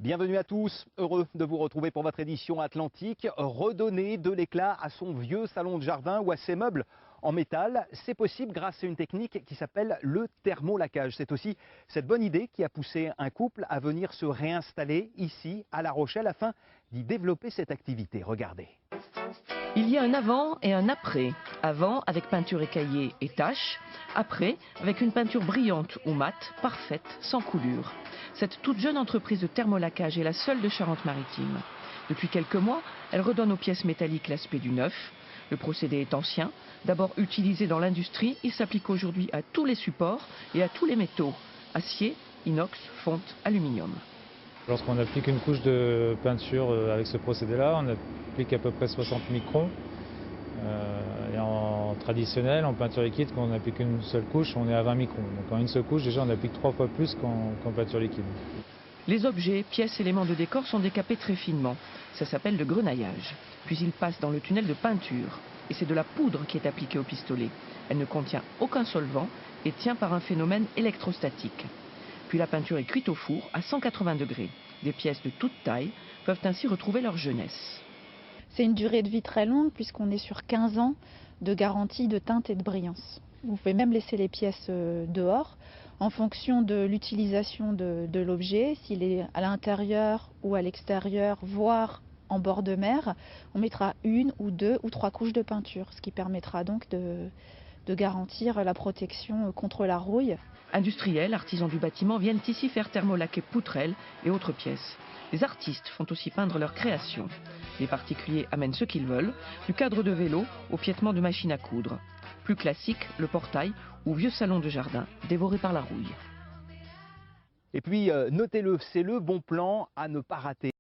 Bienvenue à tous, heureux de vous retrouver pour votre édition Atlantique. Redonner de l'éclat à son vieux salon de jardin ou à ses meubles en métal, c'est possible grâce à une technique qui s'appelle le thermolaquage. C'est aussi cette bonne idée qui a poussé un couple à venir se réinstaller ici à La Rochelle afin d'y développer cette activité. Regardez. Il y a un avant et un après. Avant avec peinture écaillée et taches. Après avec une peinture brillante ou mate, parfaite, sans coulure. Cette toute jeune entreprise de thermolaquage est la seule de Charente-Maritime. Depuis quelques mois, elle redonne aux pièces métalliques l'aspect du neuf. Le procédé est ancien. D'abord utilisé dans l'industrie, il s'applique aujourd'hui à tous les supports et à tous les métaux. Acier, inox, fonte, aluminium. Lorsqu'on applique une couche de peinture avec ce procédé-là, on applique à peu près 60 microns. Et en traditionnel, en peinture liquide, quand on applique une seule couche, on est à 20 microns. Donc en une seule couche, déjà, on applique 3 fois plus qu'en peinture liquide. Les objets, pièces, éléments de décor sont décapés très finement. Ça s'appelle le grenaillage. Puis ils passent dans le tunnel de peinture. Et c'est de la poudre qui est appliquée au pistolet. Elle ne contient aucun solvant et tient par un phénomène électrostatique. Puis la peinture est cuite au four à 180 degrés. Des pièces de toute taille peuvent ainsi retrouver leur jeunesse. C'est une durée de vie très longue puisqu'on est sur 15 ans de garantie de teinte et de brillance. Vous pouvez même laisser les pièces dehors en fonction de l'utilisation de l'objet, s'il est à l'intérieur ou à l'extérieur, voire en bord de mer, on mettra 1 ou 2 ou 3 couches de peinture, ce qui permettra donc de garantir la protection contre la rouille. Industriels, artisans du bâtiment viennent ici faire thermolaquer poutrelles et autres pièces. Les artistes font aussi peindre leurs créations. Les particuliers amènent ce qu'ils veulent, du cadre de vélo au piétement de machine à coudre. Plus classique, le portail ou vieux salon de jardin dévoré par la rouille. Et puis, notez-le, c'est le bon plan à ne pas rater.